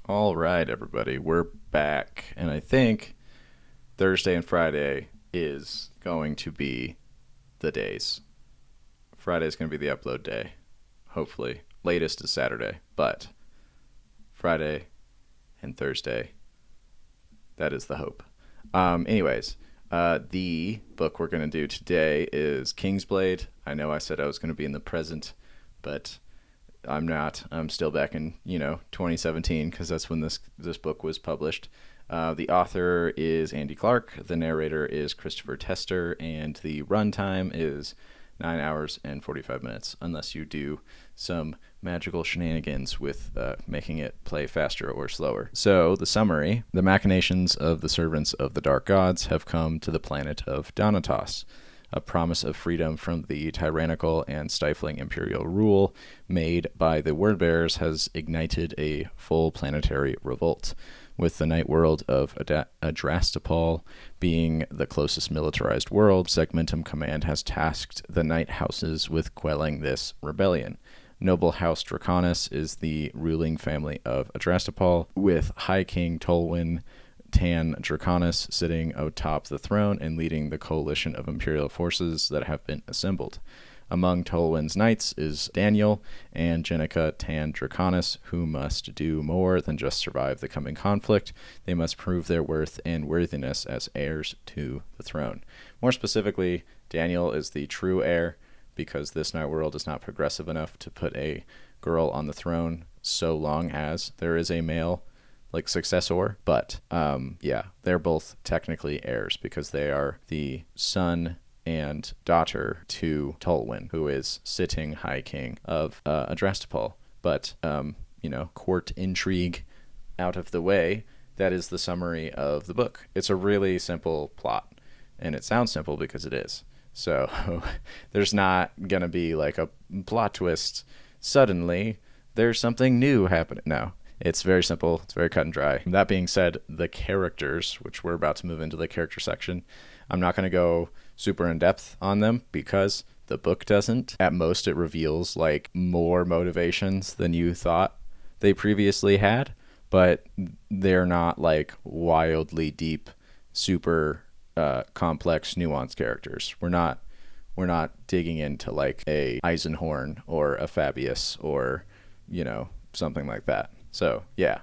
All right, everybody, we're back. And I think Thursday and Friday is going to be the days. Friday is going to be the upload day, hopefully. Latest is Saturday, but Friday and Thursday, that is the hope. Anyways, the book we're going to do today is Kingsblade. I know I said I was going to be in the present, but I'm not. I'm still back in 2017 because that's when this book was published. The author is Andy Clark. The narrator is Christopher Tester, and the runtime is 9 hours and 45 minutes, unless you do some magical shenanigans with making it play faster or slower. So, the summary: the machinations of the servants of the dark gods have come to the planet of Donatos. A promise of freedom from the tyrannical and stifling imperial rule made by the Wordbearers has ignited a full planetary revolt. With the night world of Adrastopol being the closest militarized world, Segmentum Command has tasked the Night Houses with quelling this rebellion. Noble House Draconis is the ruling family of Adrastopol, with High King Tolwyn Tan Draconis sitting atop the throne and leading the coalition of imperial forces that have been assembled. Among Tolwyn's knights is Daniel and Jenica Tan Draconis, who must do more than just survive the coming conflict. They must prove their worth and worthiness as heirs to the throne. More specifically, Daniel is the true heir, because this night world is not progressive enough to put a girl on the throne so long as there is a male successor, but they're both technically heirs because they are the son and daughter to Tolwyn, who is sitting High King of Adrastopol. But court intrigue out of the way, that is the summary of the book. It's a really simple plot, and it sounds simple because it is. So there's not gonna be like a plot twist suddenly. There's something new happening. No. It's very simple. It's very cut and dry. That being said, the characters, which we're about to move into the character section, I'm not going to go super in depth on them because the book doesn't. At most, it reveals more motivations than you thought they previously had, but they're not wildly deep, super complex, nuanced characters. We're not digging into a Eisenhorn or a Fabius or something like that. So, yeah.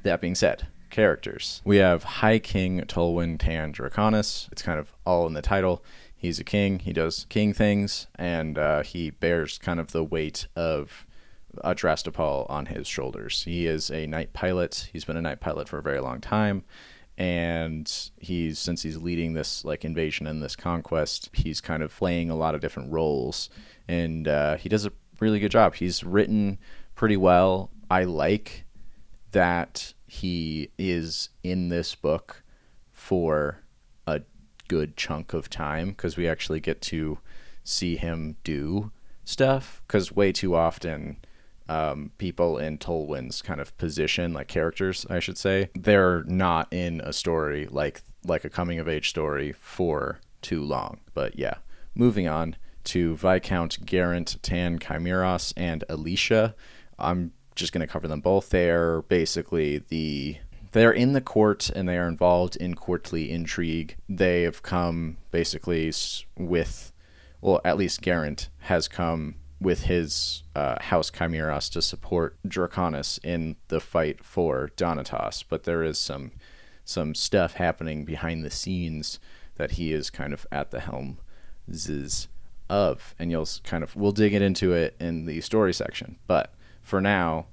That being said, characters. We have High King Tolwyn Tan Draconis. It's kind of all in the title. He's a king. He does king things, and he bears kind of the weight of Adrastopol on his shoulders. He is a night pilot. He's been a night pilot for a very long time, and since he's leading this invasion and this conquest, he's kind of playing a lot of different roles, and he does a really good job. He's written pretty well. I like that he is in this book for a good chunk of time because we actually get to see him do stuff, because way too often people in Tolwyn's kind of position, characters I should say, they're not in a story like a coming of age story for too long. But yeah, moving on to Viscount Garant Tan Chimeros and Alicia. I'm just going to cover them both. They're basically they're in the court and they are involved in courtly intrigue. They have come basically with, well, at least Garant has come with his House Chimeros to support Draconis in the fight for Donatos, but there is some stuff happening behind the scenes that he is kind of at the helm of, and we'll dig into it in the story section. But for now,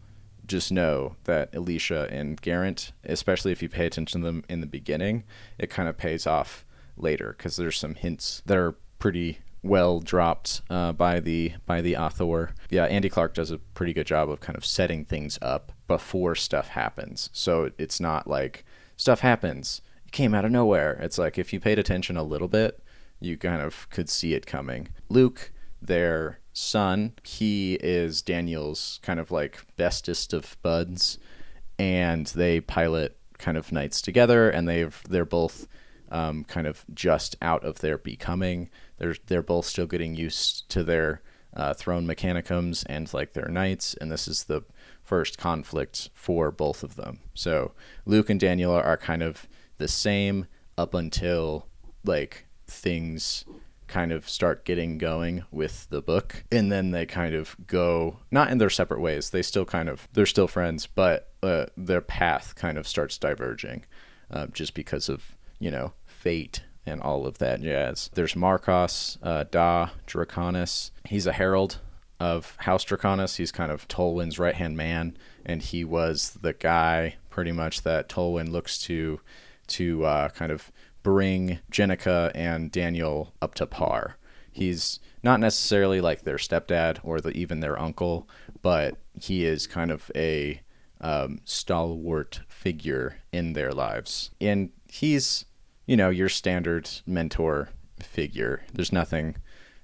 just know that Alicia and Garant, especially if you pay attention to them in the beginning, it kind of pays off later because there's some hints that are pretty well dropped by the author. Yeah, Andy Clark does a pretty good job of kind of setting things up before stuff happens. So it's not like stuff happens, it came out of nowhere. It's like if you paid attention a little bit, you kind of could see it coming. Luke, their son, he is Daniel's kind of bestest of buds, and they pilot kind of nights together, and they're both kind of just out of their becoming. They're both still getting used to their throne mechanicums and like their knights, and this is the first conflict for both of them. So Luke and Daniel are kind of the same up until like things kind of start getting going with the book, and then they kind of go not in their separate ways. They're still friends, but their path kind of starts diverging, just because of fate and all of that jazz. There's Marcos da Draconis. He's a herald of House Draconis. He's kind of Tolwyn's right-hand man, and he was the guy pretty much that Tolwyn looks to kind of bring Jenica and Daniel up to par. He's not necessarily like their stepdad or even their uncle, but he is kind of a stalwart figure in their lives. And he's your standard mentor figure. There's nothing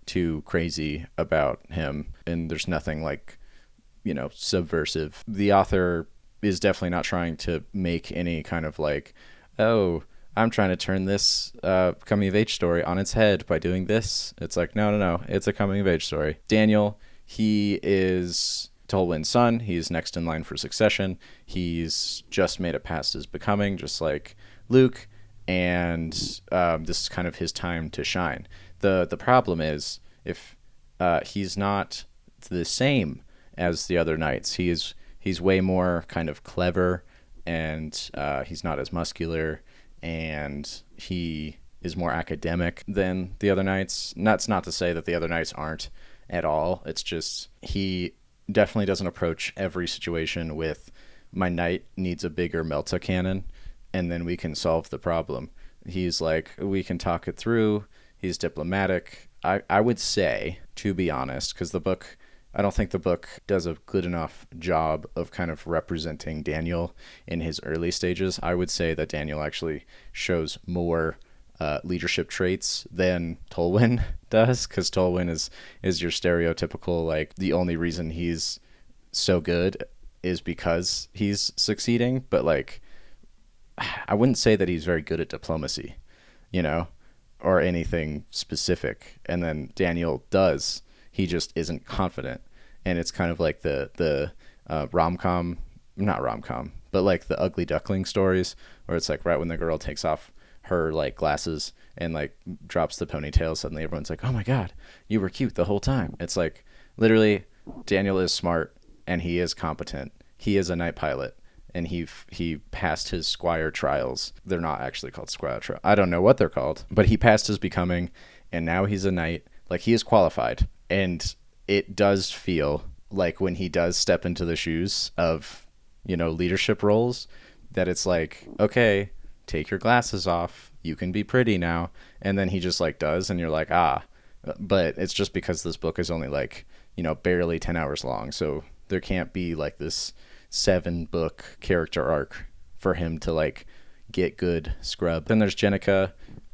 too crazy about him, and there's nothing like, subversive. The author is definitely not trying to make any kind of like, oh, I'm trying to turn this coming of age story on its head by doing this. It's like, no. It's a coming of age story. Daniel, he is Tolwyn's son. He's next in line for succession. He's just made it past his becoming, just like Luke. And this is kind of his time to shine. The problem is, if he's not the same as the other knights, he's way more kind of clever, and he's not as muscular, and he is more academic than the other knights. That's not to say that the other knights aren't at all. It's just he definitely doesn't approach every situation with, my knight needs a bigger Melta cannon, and then we can solve the problem. He's like, we can talk it through. He's diplomatic. I would say, to be honest, because I don't think the book does a good enough job of kind of representing Daniel in his early stages. I would say that Daniel actually shows more leadership traits than Tolwyn does, because Tolwyn is your stereotypical, like, the only reason he's so good is because he's succeeding, but like, I wouldn't say that he's very good at diplomacy, or anything specific. And then Daniel does. He just isn't confident. And it's kind of like the rom-com, not rom-com, but like the Ugly Duckling stories, where it's like right when the girl takes off her like glasses and like drops the ponytail, suddenly everyone's like, oh my God, you were cute the whole time. It's like, literally, Daniel is smart and he is competent. He is a night pilot. And he passed his squire trials. They're not actually called squire trials. I don't know what they're called. But he passed his becoming, and now he's a knight. Like, he is qualified. And it does feel like when he does step into the shoes of, leadership roles, that it's like, okay, take your glasses off. You can be pretty now. And then he just, like, does, and you're like, ah. But it's just because this book is only, like, barely 10 hours long. So there can't be, like, this 7-book character arc for him to like get good scrub. Then there's Jenica.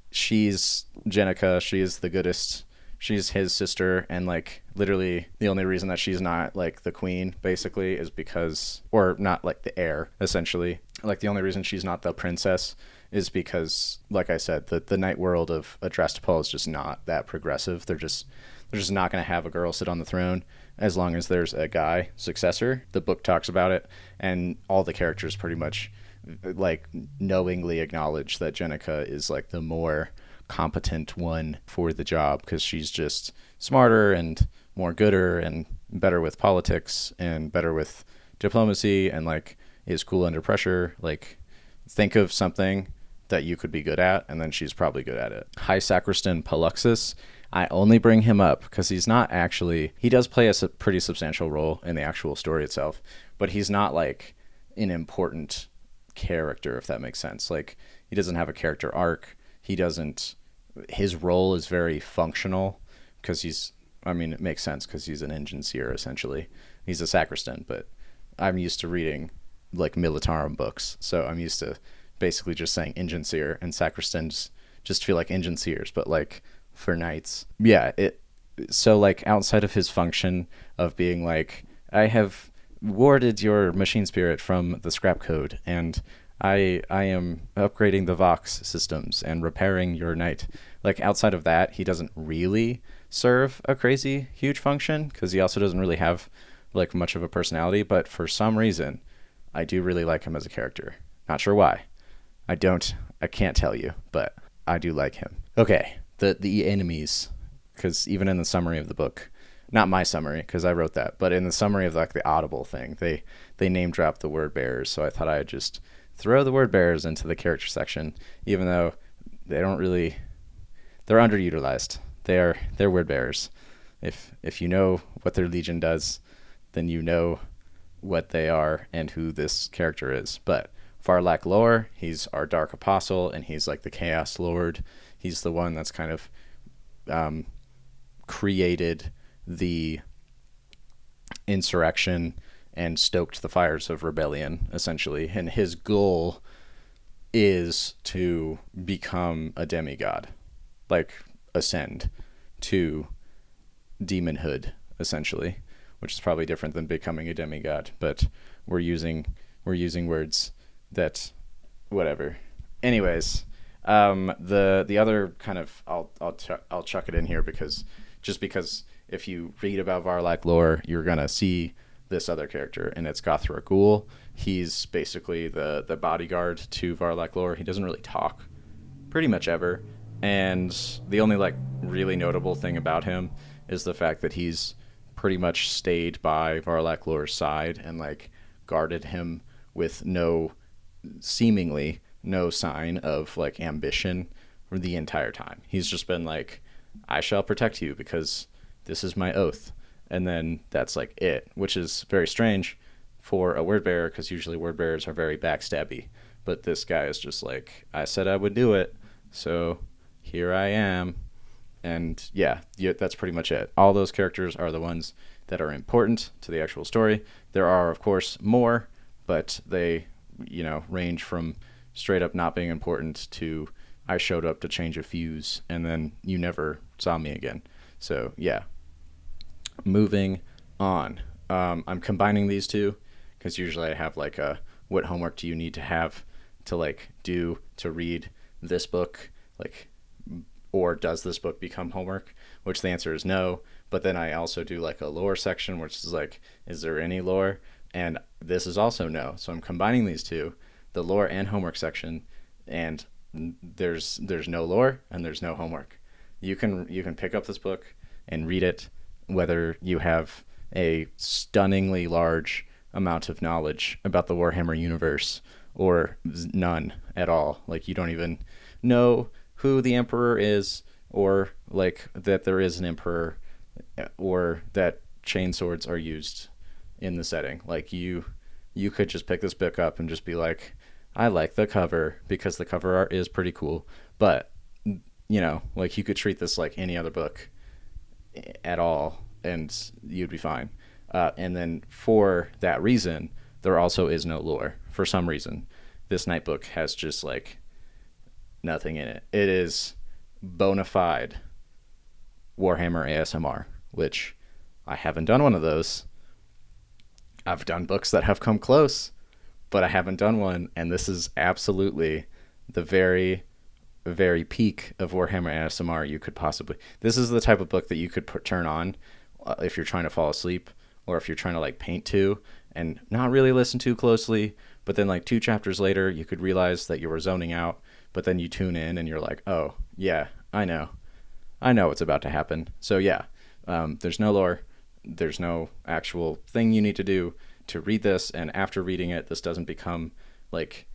She is the goodest. She's his sister, and like literally the only reason that she's not like the queen basically is because, or not like the heir essentially, like the only reason she's not the princess is because, like I said, the night world of Adrastopol is just not that progressive. They're just not going to have a girl sit on the throne as long as there's a guy successor. The book talks about it, and all the characters pretty much like knowingly acknowledge that Jenica is like the more competent one for the job, because she's just smarter and more gooder and better with politics and better with diplomacy, and like is cool under pressure. Like, think of something that you could be good at, and then she's probably good at it. High Sacristan Paluxus, I only bring him up because he's not actually, he does play a pretty substantial role in the actual story itself, but he's not like an important character, if that makes sense. Like, he doesn't have a character arc. His role is very functional because it makes sense because he's an engine seer essentially. He's a sacristan, but I'm used to reading like Militarum books, so I'm used to basically just saying engine seer, and sacristans just feel like engine seers, but like for knights. Yeah, so like outside of his function of being like, I have warded your machine spirit from the scrap code, and I am upgrading the Vox systems and repairing your knight. Like outside of that, he doesn't really serve a crazy huge function because he also doesn't really have like much of a personality. But for some reason, I do really like him as a character. Not sure why. I can't tell you, but I do like him. Okay, the enemies, because even in the summary of the book, not my summary because I wrote that, but in the summary of like the Audible thing, they name drop the word bearers. So I thought I'd just throw the word bearers into the character section, even though they don't really, they're underutilized. They're word bearers. If you know what their legion does, then you know what they are and who this character is. But Varlac lore, he's our Dark Apostle, and he's like the Chaos Lord. He's the one that's kind of created the insurrection and stoked the fires of rebellion, essentially. And his goal is to become a demigod, like ascend to demonhood, essentially, which is probably different than becoming a demigod. But we're using words that, whatever. Anyways, the other kind of I'll chuck it in here because if you read about Varlac lore, you're gonna see this other character, and it's Gothra Ghoul. He's basically the bodyguard to Varlac lore. He doesn't really talk pretty much ever, and the only like really notable thing about him is the fact that he's pretty much stayed by Varlac lore's side and like guarded him with seemingly no sign of like ambition for the entire time. He's just been like, I shall protect you because this is my oath. And then that's like it, which is very strange for a word bearer because usually word bearers are very backstabby. But this guy is just like, I said I would do it, so here I am. And yeah, that's pretty much it. All those characters are the ones that are important to the actual story. There are, of course, more, but they, range from straight up not being important to I showed up to change a fuse and then you never saw me again. So yeah, moving on. I'm combining these two because usually I have like what homework do you need to have to like do to read this book, like, or does this book become homework? Which the answer is no. But then I also do like a lore section, which is like, is there any lore? And this is also no. So I'm combining these two, the lore and homework section, and there's no lore and there's no homework. You can pick up this book and read it, whether you have a stunningly large amount of knowledge about the Warhammer universe or none at all. Like you don't even know who the Emperor is, or like that there is an Emperor, or that chain swords are used in the setting. Like you could just pick this book up and just be like, I like the cover because the cover art is pretty cool. But like you could treat this like any other book at all and you'd be fine. And then for that reason, there also is no lore. For some reason, this night book has just like nothing in it. It is bona fide Warhammer ASMR, which I haven't done one of those. I've done books that have come close, but I haven't done one, and this is absolutely the very, very peak of Warhammer ASMR you could possibly. This is the type of book that you could turn on if you're trying to fall asleep, or if you're trying to like paint to and not really listen too closely, but then like 2 chapters later you could realize that you were zoning out, but then you tune in and you're like, oh yeah, I know what's about to happen. So yeah, there's no lore, there's no actual thing you need to do to read this, and after reading it, this doesn't become like,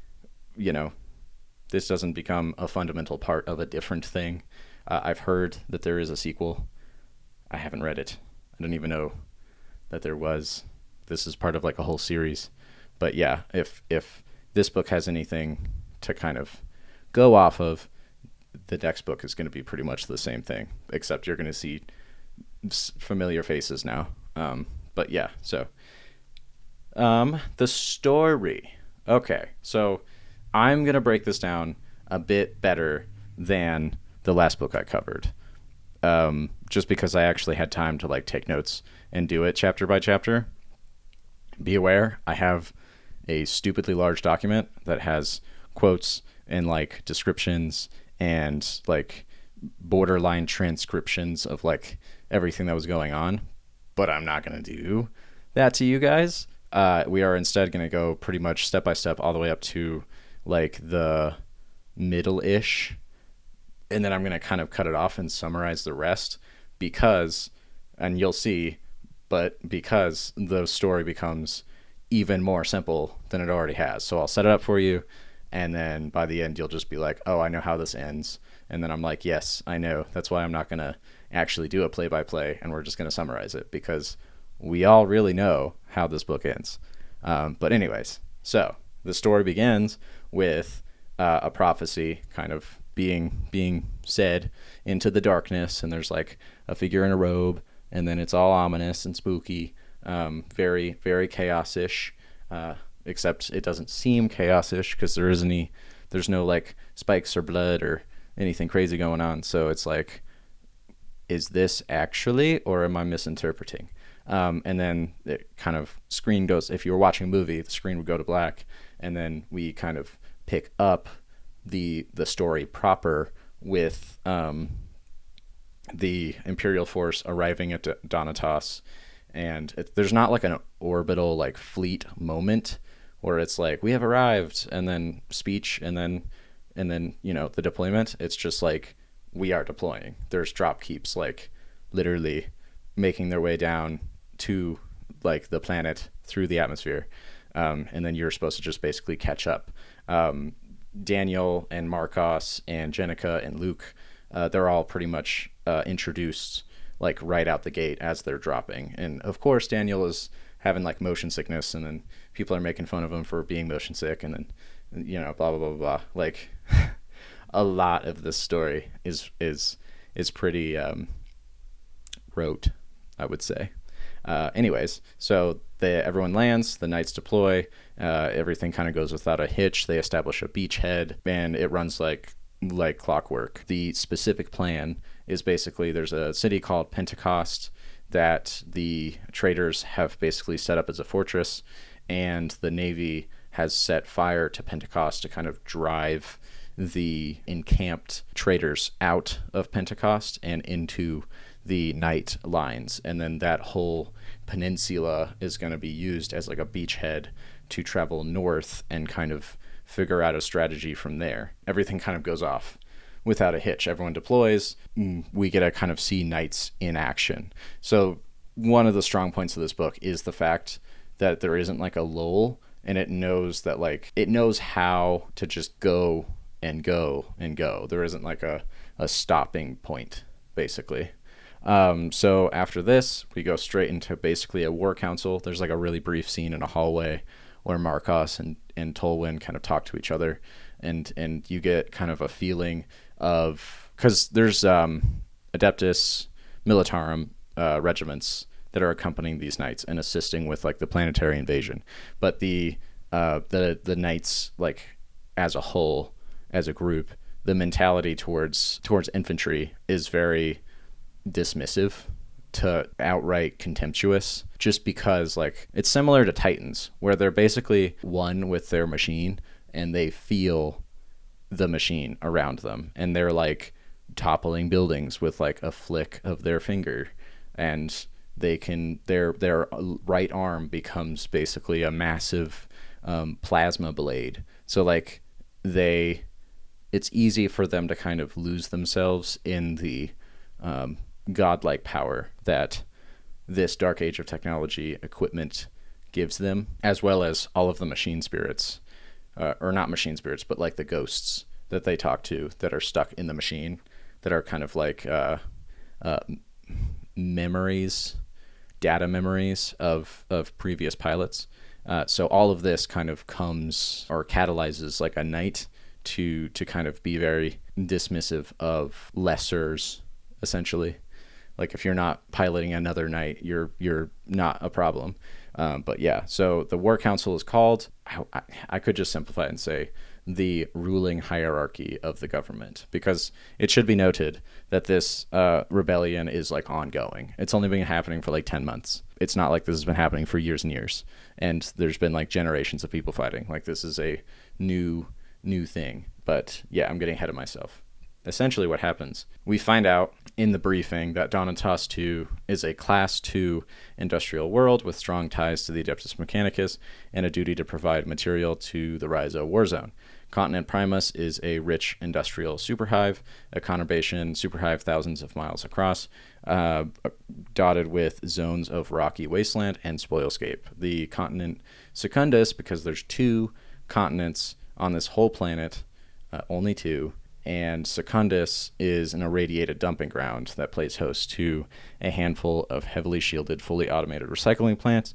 this doesn't become a fundamental part of a different thing. I've heard that there is a sequel. I haven't read it. I don't even know that there was. This is part of like a whole series. But yeah, if this book has anything to kind of go off of, the next book is going to be pretty much the same thing, except you're going to see familiar faces now. But yeah, so the story. Okay, so I'm going to break this down a bit better than the last book I covered, just because I actually had time to like take notes and do it chapter by chapter. Be aware, I have a stupidly large document that has quotes and like descriptions and like borderline transcriptions of like everything that was going on. But I'm not going to do that to you guys. We are instead going to go pretty much step by step all the way up to like the middle-ish, and then I'm going to kind of cut it off and summarize the rest because, and you'll see, but because the story becomes even more simple than it already has. So I'll set it up for you, and then by the end you'll just be like, oh, I know how this ends. And then I'm like, yes, I know. That's why I'm not going to actually do a play-by-play, and we're just going to summarize it because we all really know how this book ends. But anyways, so the story begins with a prophecy kind of being said into the darkness, and there's like a figure in a robe, and then it's all ominous and spooky, very, very chaos-ish, except it doesn't seem chaos-ish because there's no like spikes or blood or anything crazy going on. So it's like, is this actually, or am I misinterpreting? And then it kind of screen goes, if you were watching a movie, the screen would go to black, and then we kind of pick up the story proper with the Imperial force arriving at Donatos, and there's not like an orbital like fleet moment where it's like we have arrived and then speech and then the deployment. It's just like we are deploying. There's drop keeps like literally making their way down to like the planet through the atmosphere, and then you're supposed to just basically catch up. Daniel and Marcos and Jenica and Luke, they're all pretty much introduced like right out the gate as they're dropping. And of course Daniel is having like motion sickness, and then people are making fun of him for being motion sick, and then blah blah blah blah. Like a lot of this story is pretty rote, I would say. Anyways, so everyone lands, the knights deploy, everything kind of goes without a hitch. They establish a beachhead, and it runs like clockwork. The specific plan is basically there's a city called Pentecost that the traders have basically set up as a fortress, and the Navy has set fire to Pentecost to kind of drive the encamped traders out of Pentecost and into the night lines. And then that whole peninsula is going to be used as like a beachhead to travel north and kind of figure out a strategy from there. Everything kind of goes off without a hitch. Everyone deploys. We get to kind of see knights in action. So one of the strong points of this book is the fact that there isn't like a lull, and it knows that like it knows how to just go and go and go. There isn't like a stopping point, basically. So after this, we go straight into basically a war council. There's like a really brief scene in a hallway where Marcos and Tolwyn kind of talk to each other, and you get kind of a feeling of, because there's Adeptus Militarum regiments that are accompanying these knights and assisting with like the planetary invasion, but the knights like as a whole, as a group, the mentality towards infantry is very dismissive to outright contemptuous, just because like it's similar to Titans, where they're basically one with their machine and they feel the machine around them, and they're like toppling buildings with like a flick of their finger, and they can their right arm becomes basically a massive plasma blade. So like it's easy for them to kind of lose themselves in the godlike power that this dark age of technology equipment gives them, as well as all of the machine spirits, or not machine spirits, but like the ghosts that they talk to that are stuck in the machine, that are kind of like data memories of previous pilots. So all of this kind of comes or catalyzes like a knight to kind of be very dismissive of lessers, essentially. Like if you're not piloting another knight, you're not a problem. But yeah, so the war council is called, I could just simplify it and say the ruling hierarchy of the government, because it should be noted that this rebellion is like ongoing. It's only been happening for like 10 months. It's not like this has been happening for years and years, and there's been like generations of people fighting. Like, this is a new thing. But yeah, I'm getting ahead of myself. Essentially what happens, we find out in the briefing that Donatas 2 is a Class 2 industrial world with strong ties to the Adeptus Mechanicus and a duty to provide material to the Rhizo Warzone. Continent Primus is a rich industrial superhive, a conurbation superhive thousands of miles across, dotted with zones of rocky wasteland and spoilscape. The continent Secundus, because there's 2 continents on this whole planet, only 2, and Secundus is an irradiated dumping ground that plays host to a handful of heavily shielded, fully automated recycling plants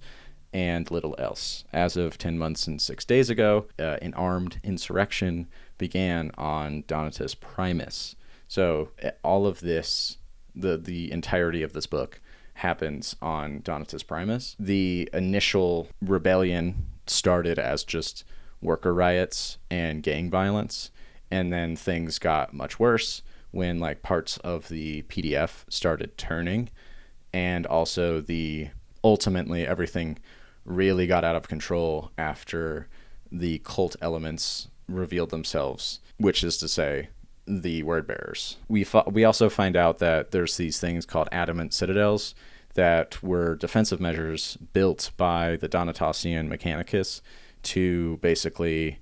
and little else. As of 10 months and 6 days ago, an armed insurrection began on Donatus Primus. So all of this, the entirety of this book, happens on Donatus Primus. The initial rebellion started as just worker riots and gang violence, and then things got much worse when like parts of the PDF started turning, and also ultimately everything really got out of control after the cult elements revealed themselves, which is to say the word bearers. We also find out that there's these things called adamant citadels that were defensive measures built by the Donatasian Mechanicus to basically,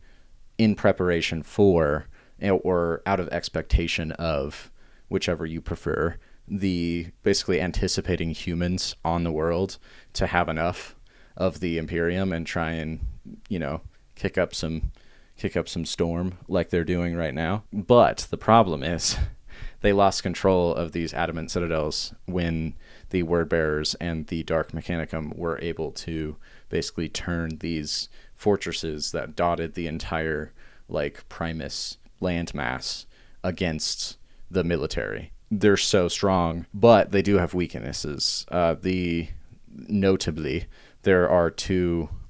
in preparation for or out of expectation of, whichever you prefer, the basically anticipating humans on the world to have enough of the Imperium and try and, kick up some storm like they're doing right now. But the problem is they lost control of these adamant citadels when the word bearers and the Dark Mechanicum were able to basically turn these fortresses that dotted the entire Primus landmass against the military. They're so strong, but they do have weaknesses. Notably, there are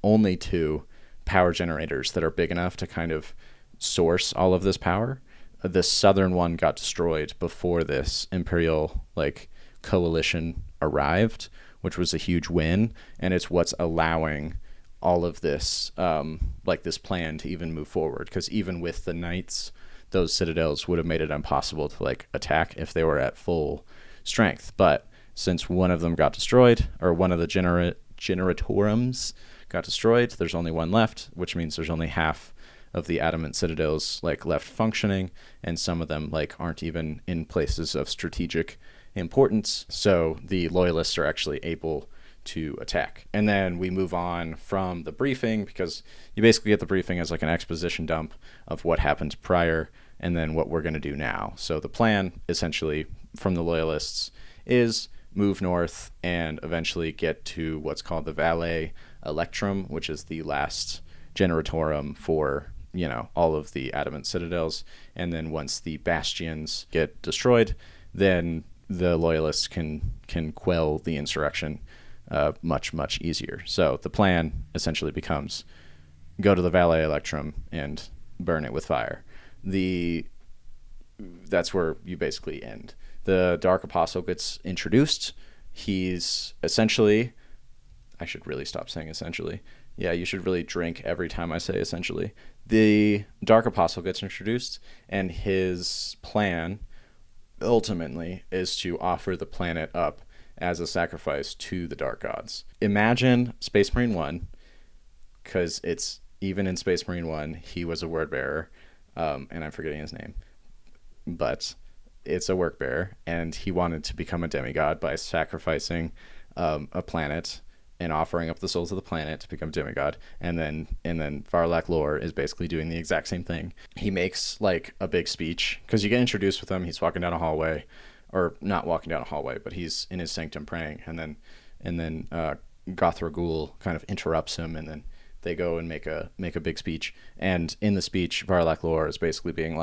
only two power generators that are big enough to kind of source all of this power. The southern one got destroyed before this Imperial coalition arrived, which was a huge win, and it's what's allowing all of this this plan to even move forward, because even with the knights, those citadels would have made it impossible to attack if they were at full strength. But since one of them got destroyed, or one of the generatorums got destroyed, there's only one left, which means there's only half of the adamant citadels left functioning, and some of them aren't even in places of strategic importance. So the loyalists are actually able to attack. And then we move on from the briefing, because you basically get the briefing as an exposition dump of what happened prior and then what we're going to do now. So the plan essentially from the loyalists is move north and eventually get to what's called the Valle Electrum, which is the last generatorum for all of the adamant citadels. And then once the bastions get destroyed, then the loyalists can quell the insurrection much easier. So the plan essentially becomes go to the Valle Electrum and burn it with fire. That's where you basically end. The Dark Apostle gets introduced. He's essentially, I should really stop saying essentially. Yeah, you should really drink every time I say essentially. The Dark Apostle gets introduced, and his plan ultimately is to offer the planet up as a sacrifice to the Dark Gods. Imagine Space Marine 1, because it's even in Space Marine 1, he was a word bearer, and I'm forgetting his name, but it's a work bearer, and he wanted to become a demigod by sacrificing a planet and offering up the souls of the planet to become demigod. And then Varlac Lore is basically doing the exact same thing. He makes a big speech, because you get introduced with him. He's walking down a hallway, or not walking down a hallway, but he's in his sanctum praying, and then Gothra Ghoul kind of interrupts him, and then they go and make a big speech. And in the speech, Varlac Lore is basically being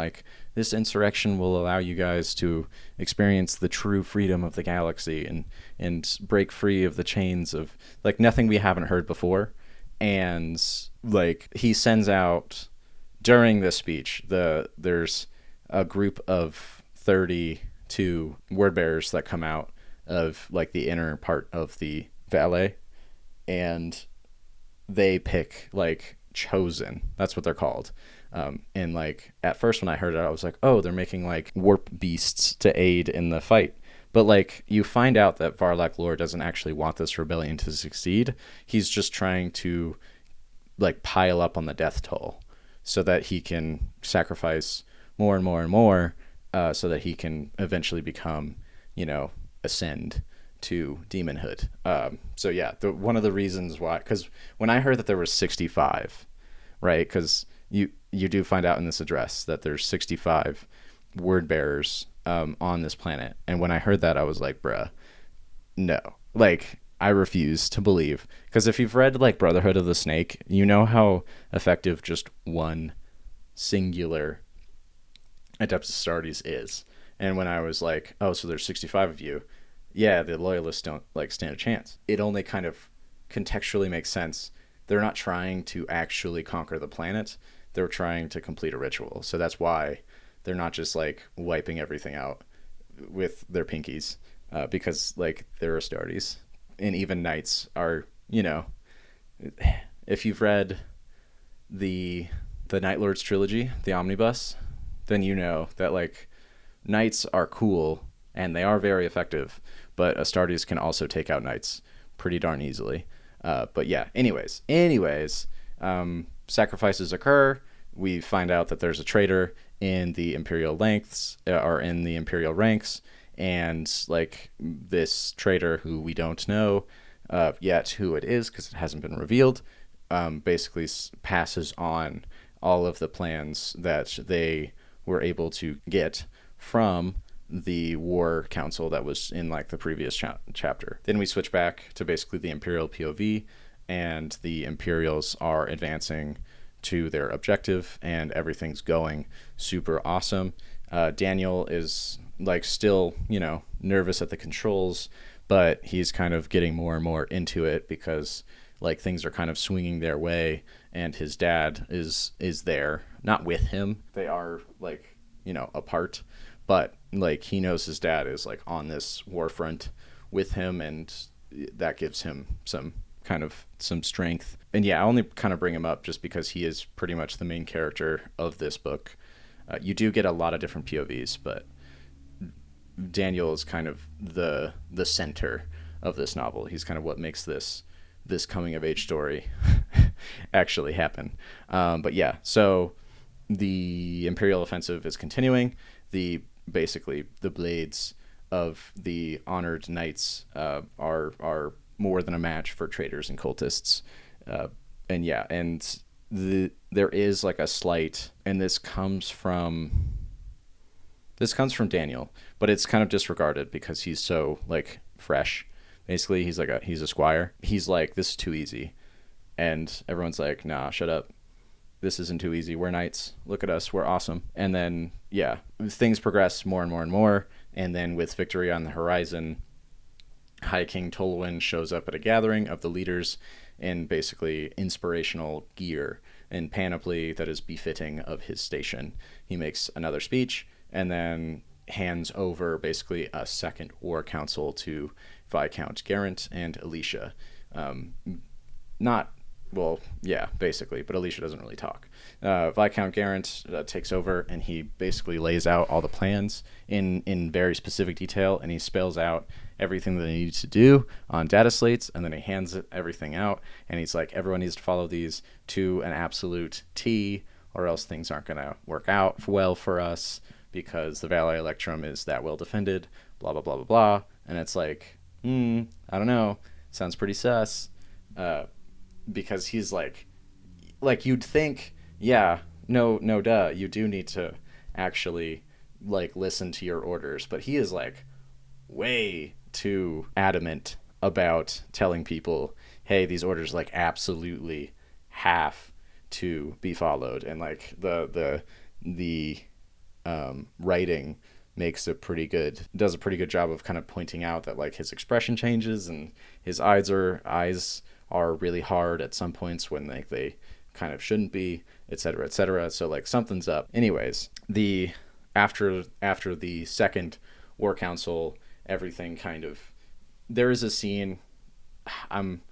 this insurrection will allow you guys to experience the true freedom of the galaxy and break free of the chains of nothing we haven't heard before. And he sends out during this speech, there's a group of 32 word bearers that come out of like the inner part of the valet, and they pick like chosen. That's what they're called. And like at first when I heard it, I was like, oh, they're making like warp beasts to aid in the fight. But like you find out that Varlak Lore doesn't actually want this rebellion to succeed. He's just trying to like pile up on the death toll so that he can sacrifice more and more and more, so that he can eventually become, ascend to demonhood. So yeah, one of the reasons why, because when I heard that there was 65, right? Because you do find out in this address that there's 65 word bearers on this planet, and when I heard that, I was like, bruh, no, like I refuse to believe. Because if you've read like Brotherhood of the Snake, you know how effective just one singular Adeptus Astartes is. And when I was like, oh, so there's 65 of you, yeah, the loyalists don't like stand a chance. It only kind of contextually makes sense. They're not trying to actually conquer the planet. They're trying to complete a ritual. So that's why they're not just like wiping everything out with their pinkies, because like they're Astartes. And even knights are, if you've read the Night Lords trilogy, the omnibus, then you know that like knights are cool and they are very effective, but Astartes can also take out knights pretty darn easily. But yeah, anyways, sacrifices occur. We find out that there's a traitor in the Imperial ranks, and like this traitor who we don't know yet who it is because it hasn't been revealed, basically passes on all of the plans that they were able to get from the war council that was in like the previous chapter. Then we switch back to basically the Imperial POV, and the Imperials are advancing to their objective, and everything's going super awesome. Daniel is like still, nervous at the controls, but he's kind of getting more and more into it because like things are kind of swinging their way, and his dad is there, not with him. They are like, apart, but like he knows his dad is like on this war front with him, and that gives him some strength. And yeah, I only kind of bring him up just because he is pretty much the main character of this book. You do get a lot of different POVs, but Daniel is kind of the center of this novel. He's kind of what makes this coming of age story actually happen. But yeah, so the Imperial offensive is continuing. Basically the blades of the honored knights are more than a match for traitors and cultists. There is like a slight, and this comes from Daniel, but it's kind of disregarded because he's so like fresh. Basically, he's a squire. He's like, this is too easy, and everyone's like, nah, shut up. This isn't too easy. We're knights. Look at us. We're awesome. And then, yeah, things progress more and more and more. And then with victory on the horizon, High King Tolwyn shows up at a gathering of the leaders in basically inspirational gear and panoply that is befitting of his station. He makes another speech and then hands over basically a second war council to Viscount Garrett and Alicia. Basically, but Alicia doesn't really talk. Viscount Garrett takes over, and he basically lays out all the plans in very specific detail, and he spells out everything that they need to do on data slates, and then he hands everything out, and he's like, everyone needs to follow these to an absolute T, or else things aren't going to work out well for us, because the Valet Electrum is that well defended, blah, blah, blah, blah, blah. And it's like, I don't know, sounds pretty sus. Because he's like you'd think, yeah, no, duh, you do need to actually like listen to your orders, but he is like way too adamant about telling people, hey, these orders like absolutely have to be followed. And like the writing does a pretty good job of kind of pointing out that like his expression changes, and his eyes are really hard at some points when like they kind of shouldn't be, etc., etc. So like something's up. Anyways, the after the second war council, everything kind of, there is a scene. I'm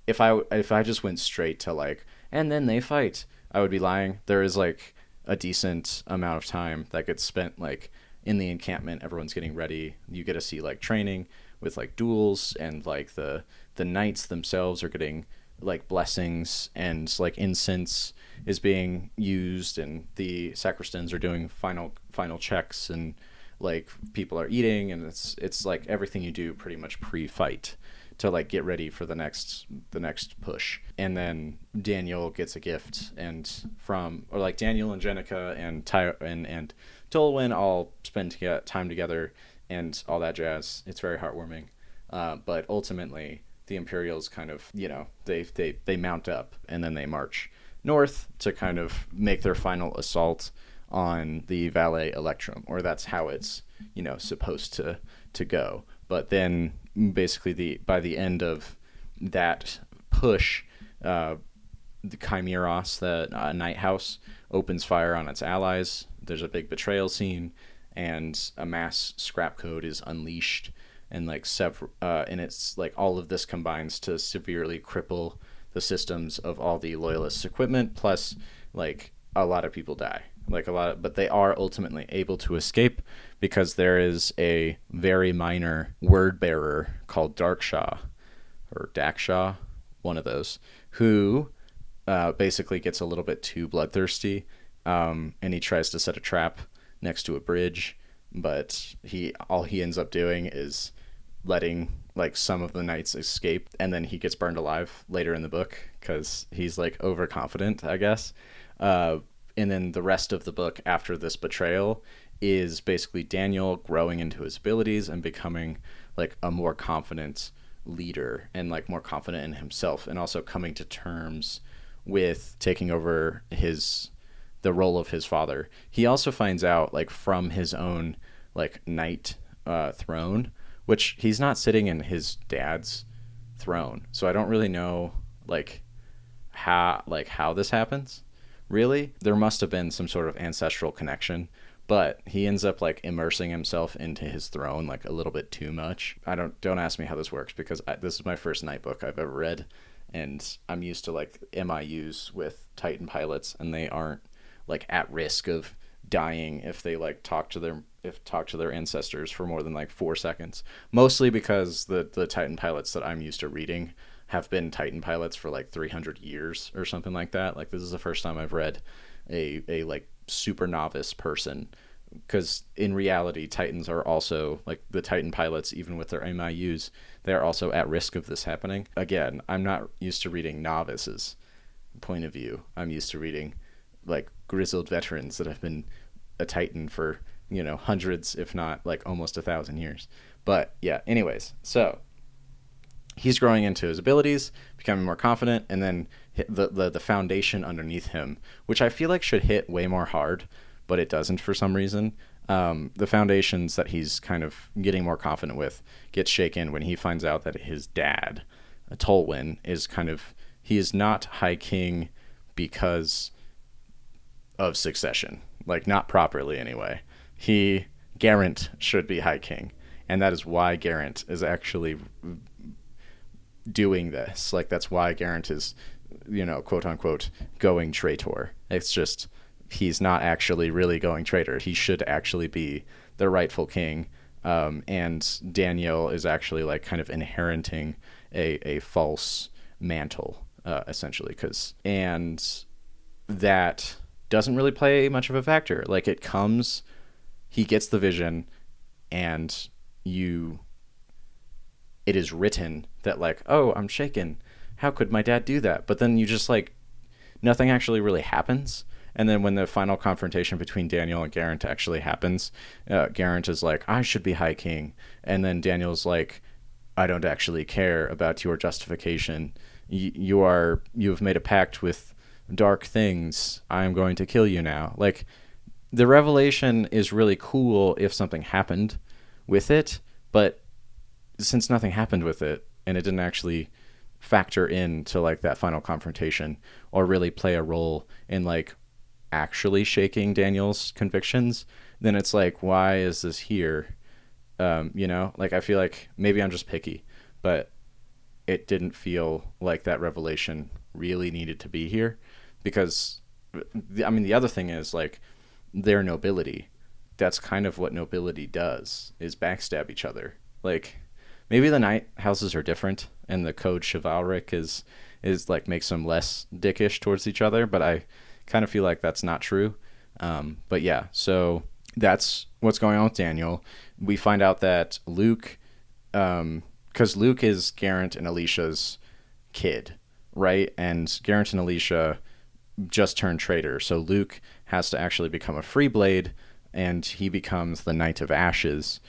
if I just went straight to like, and then they fight, I would be lying. There is like a decent amount of time that gets spent like in the encampment. Everyone's getting ready. You get to see like training with like duels, and like the knights themselves are getting like blessings, and like incense is being used, and the sacristans are doing final checks, and like people are eating, and it's like everything you do pretty much pre-fight to like get ready for the next push. And then Daniel gets a gift, and like Daniel and Jenica and and Tolwyn all spend time together and all that jazz. It's very heartwarming. But ultimately the Imperials kind of, they mount up, and then they march north to kind of make their final assault on the Valle Electrum, or that's how it's, supposed to go. But then basically by the end of that push, the Chimeros, the Night House, opens fire on its allies. There's a big betrayal scene, and a mass scrap code is unleashed, and like and it's like all of this combines to severely cripple the systems of all the loyalists' equipment. Plus, like a lot of people die, but they are ultimately able to escape, because there is a very minor word bearer called Darkshaw or Dakshaw, one of those, who basically gets a little bit too bloodthirsty, and he tries to set a trap next to a bridge, but all he ends up doing is letting like some of the knights escape, and then he gets burned alive later in the book because he's like overconfident, I guess. And then the rest of the book after this betrayal is basically Daniel growing into his abilities and becoming like a more confident leader, and like more confident in himself, and also coming to terms with taking over the role of his father. He also finds out like from his own like knight throne, which he's not sitting in his dad's throne. So I don't really know like how this happens. Really, there must have been some sort of ancestral connection, but he ends up like immersing himself into his throne like a little bit too much. Don't ask me how this works, because this is my first Night book I've ever read, and I'm used to like MIUs with Titan pilots, and they aren't like at risk of dying if they like talk to their ancestors for more than like 4 seconds. Mostly because the Titan pilots that I'm used to reading have been Titan pilots for like 300 years or something like that. Like this is the first time I've read a like super novice person, because in reality Titans are also like the Titan pilots, even with their MIUs, they're also at risk of this happening. Again, I'm not used to reading novices point of view. I'm used to reading like grizzled veterans that have been a Titan for hundreds, if not like almost 1,000 years. But yeah, anyways, so he's growing into his abilities, becoming more confident, and then the foundation underneath him, which I feel like should hit way more hard, but it doesn't for some reason. The foundations that he's kind of getting more confident with gets shaken when he finds out that his dad, Tolwyn, he is not High King because of succession, like not properly anyway. Garrett should be High King, and that is why Garrett is actually doing this. Like that's why Garrett is, quote unquote, going traitor. It's just he's not actually really going traitor. He should actually be the rightful king, and Daniel is actually like kind of inheriting a false mantle, essentially, and that doesn't really play much of a factor. Like he gets the vision, and it is written that like, oh, I'm shaken. How could my dad do that? But then you just like, nothing actually really happens. And then when the final confrontation between Daniel and Garrett actually happens, Garrett is like, I should be High King. And then Daniel's like, I don't actually care about your justification. You have made a pact with dark things. I am going to kill you now. Like, the revelation is really cool if something happened with it, but since nothing happened with it and it didn't actually factor into like that final confrontation or really play a role in like actually shaking Daniel's convictions, then it's like, why is this here? Like I feel like maybe I'm just picky, but it didn't feel like that revelation really needed to be here because I mean, the other thing is like their nobility. That's kind of what nobility does is backstab each other. Like maybe the night houses are different and the code chivalric is like makes them less dickish towards each other, but I kind of feel like that's not true. But yeah, so that's what's going on with Daniel. We find out that Luke, because Luke is Garrett and Alicia's kid, right? And Garrett and Alicia just turned traitor, so Luke has to actually become a free blade, and he becomes the Knight of Ashes.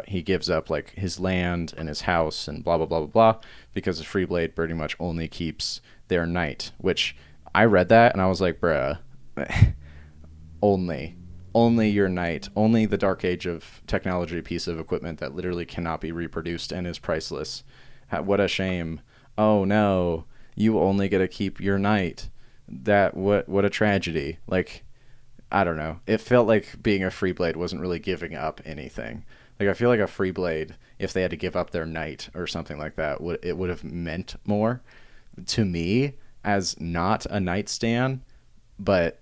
He gives up like his land and his house and blah blah blah blah blah because the free blade pretty much only keeps their knight. Which I read that and I was like, bruh, only your knight, only the dark age of technology piece of equipment that literally cannot be reproduced and is priceless. What a shame. Oh no, you only get to keep your knight. What a tragedy. Like, I don't know. It felt like being a free blade wasn't really giving up anything. Like I feel like a free blade, if they had to give up their knight or something like that, would have meant more to me as not a knight stan, but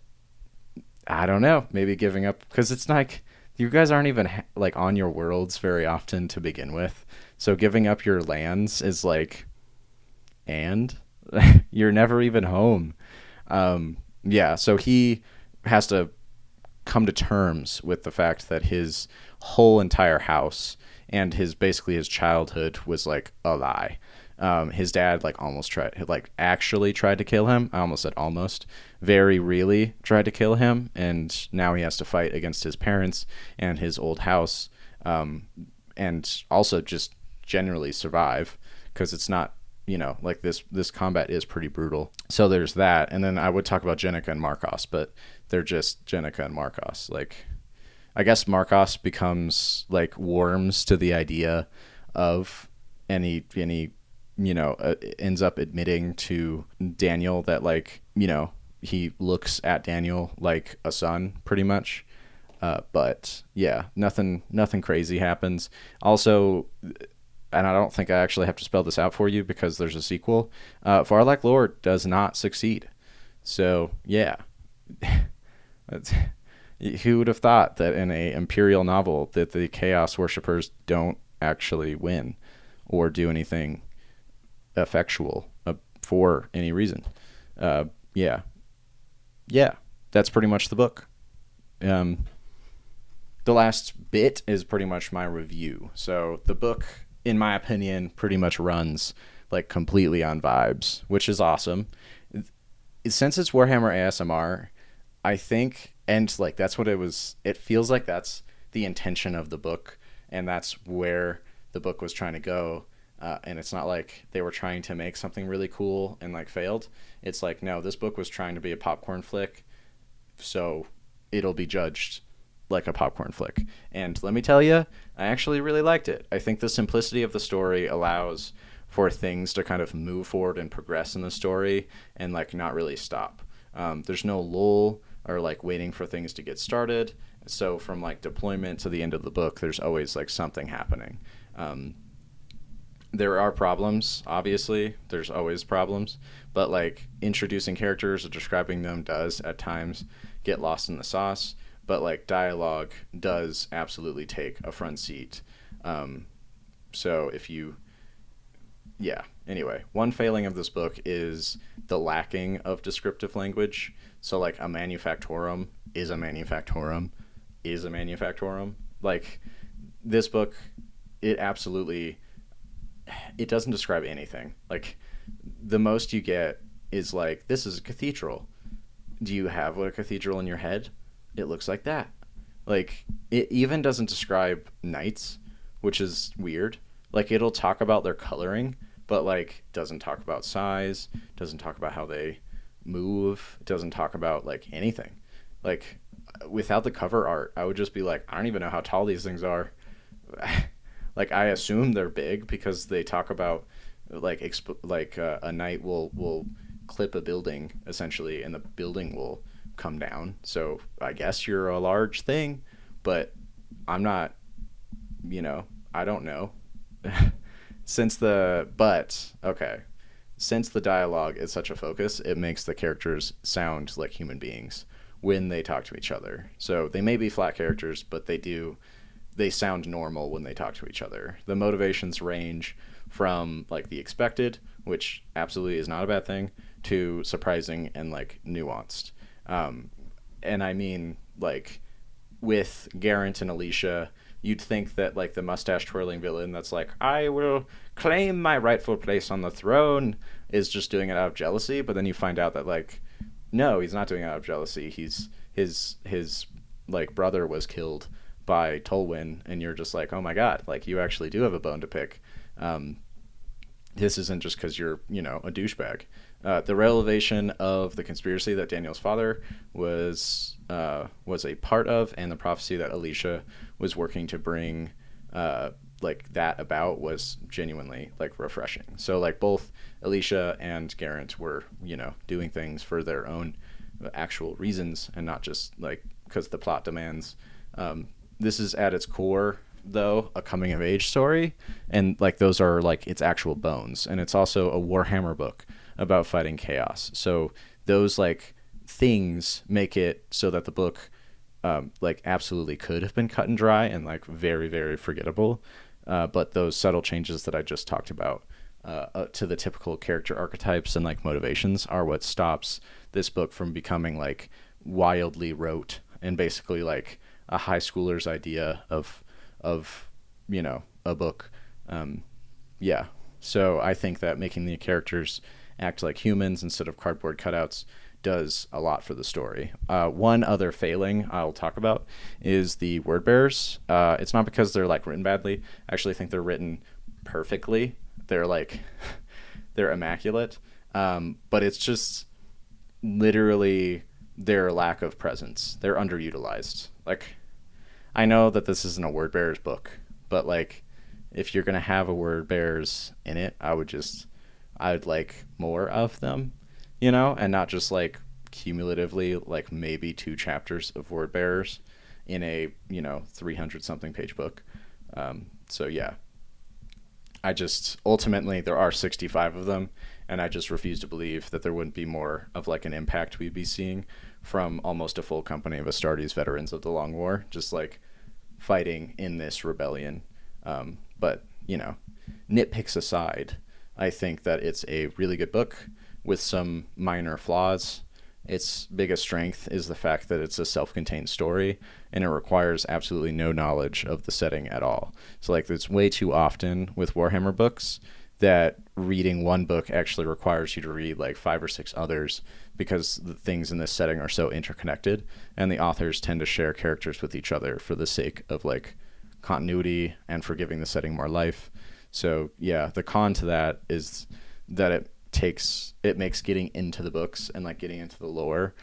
I don't know, maybe giving up because it's like you guys aren't even like on your worlds very often to begin with. So giving up your lands is like, and you're never even home. Yeah, so he has to come to terms with the fact that his whole entire house and his childhood was like a lie. His dad like actually tried to kill him. I almost said almost. Very really tried to kill him, and now he has to fight against his parents and his old house, and also just generally survive because it's not, like this combat is pretty brutal. So there's that, and then I would talk about Jenica and Marcos, but they're just Jenica and Marcos. Like, I guess Marcos becomes like warms to the idea of any ends up admitting to Daniel that like he looks at Daniel like a son pretty much. But yeah, nothing crazy happens. Also, and I don't think I actually have to spell this out for you because there's a sequel. Varlac Lord does not succeed. So yeah, who would have thought that in a Imperial novel that the Chaos Worshippers don't actually win or do anything effectual for any reason. Yeah, that's pretty much the book. The last bit is pretty much my review. So the book, in my opinion, pretty much runs like completely on vibes, which is awesome. Since it's Warhammer ASMR, I think, and like that's what it feels like that's the intention of the book, and that's where the book was trying to go. And it's not like they were trying to make something really cool and like failed. It's like, no, this book was trying to be a popcorn flick, so it'll be judged like a popcorn flick. And let me tell you, I actually really liked it. I think the simplicity of the story allows for things to kind of move forward and progress in the story and like not really stop. There's no lull or like waiting for things to get started. So from like deployment to the end of the book, there's always like something happening. There are problems, obviously. There's always problems. But like introducing characters or describing them does at times get lost in the sauce. But like dialogue does absolutely take a front seat. So if you... Yeah, anyway. One failing of this book is the lacking of descriptive language. So like a manufactorum is a manufactorum is a manufactorum. Like this book, it doesn't describe anything. Like the most you get is like, this is a cathedral. Do you have what a cathedral in your head? It looks like that. Like it even doesn't describe knights, which is weird. Like it'll talk about their coloring, but like doesn't talk about size, doesn't talk about how they move, doesn't talk about like anything. Like without the cover art, I would just be like, I don't even know how tall these things are. Like I assume they're big because they talk about a knight will clip a building essentially, and the building will come down. So I guess you're a large thing, but I'm not. You know, I don't know. since the but okay, since the dialogue is such a focus, it makes the characters sound like human beings when they talk to each other. So they may be flat characters, but they sound normal when they talk to each other. The motivations range from like the expected, which absolutely is not a bad thing, to surprising and like nuanced. Um, and I mean like with Garrett and Alicia, you'd think that like the mustache twirling villain that's like, I will claim my rightful place on the throne, is just doing it out of jealousy, but then you find out that like no, he's not doing it out of jealousy. He's his like brother was killed by Tolwyn, and you're just like, oh my god, like you actually do have a bone to pick. Um, this isn't just because you're, you know, a douchebag. The revelation of the conspiracy that Daniel's father was a part of, and the prophecy that Alicia was working to bring like that about, was genuinely like refreshing. So like both Alicia and Garrett were, you know, doing things for their own actual reasons and not just like because the plot demands. This is at its core though a coming of age story, and like those are like its actual bones, and it's also a Warhammer book about fighting chaos. So those like things make it so that the book like absolutely could have been cut and dry and like very very forgettable, but those subtle changes that I just talked about to the typical character archetypes and like motivations are what stops this book from becoming like wildly rote and basically like a high schooler's idea of you know a book. Yeah, so I think that making the characters act like humans instead of cardboard cutouts does a lot for the story. One other failing I'll talk about is the word bearers. It's not because they're like written badly. I actually think they're written perfectly. They're like they're immaculate. But it's just literally their lack of presence. They're underutilized. Like I know that this isn't a word bearers book, but like if you're gonna have a word bearers in it, I'd like more of them, you know, and not just like cumulatively like maybe 2 chapters of word bearers in a, you know, 300 something page book. So yeah, I just ultimately there are 65 of them, and I just refuse to believe that there wouldn't be more of like an impact we'd be seeing from almost a full company of Astartes veterans of the Long War, just like fighting in this rebellion. But you know, nitpicks aside, I think that it's a really good book with some minor flaws. Its biggest strength is the fact that it's a self-contained story, and it requires absolutely no knowledge of the setting at all. So like it's way too often with Warhammer books that reading one book actually requires you to read like 5 or 6 others, because the things in this setting are so interconnected, and the authors tend to share characters with each other for the sake of like continuity and for giving the setting more life. So yeah, the con to that is that it makes getting into the books and like getting into the lore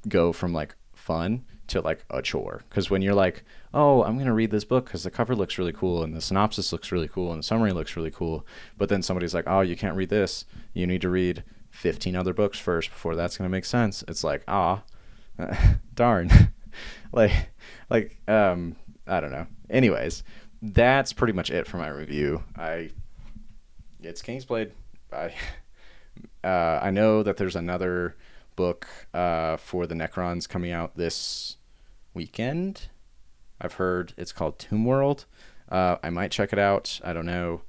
go from like fun to like a chore. Because when you're like, oh, I'm gonna read this book because the cover looks really cool and the synopsis looks really cool and the summary looks really cool, but then somebody's like, oh, you can't read this, you need to read 15 other books first before that's gonna make sense. It's like, darn. like I don't know. Anyways, that's pretty much it for my review. It's Kingsblade. I know that there's another book for the Necrons coming out this weekend. I've heard it's called Tomb World. I might check it out. I don't know.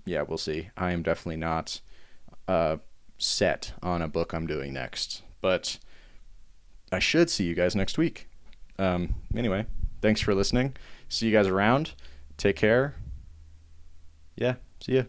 Yeah, we'll see. I am definitely not set on a book I'm doing next, but I should see you guys next week. Anyway, thanks for listening. See you guys around. Take care. Yeah, see ya.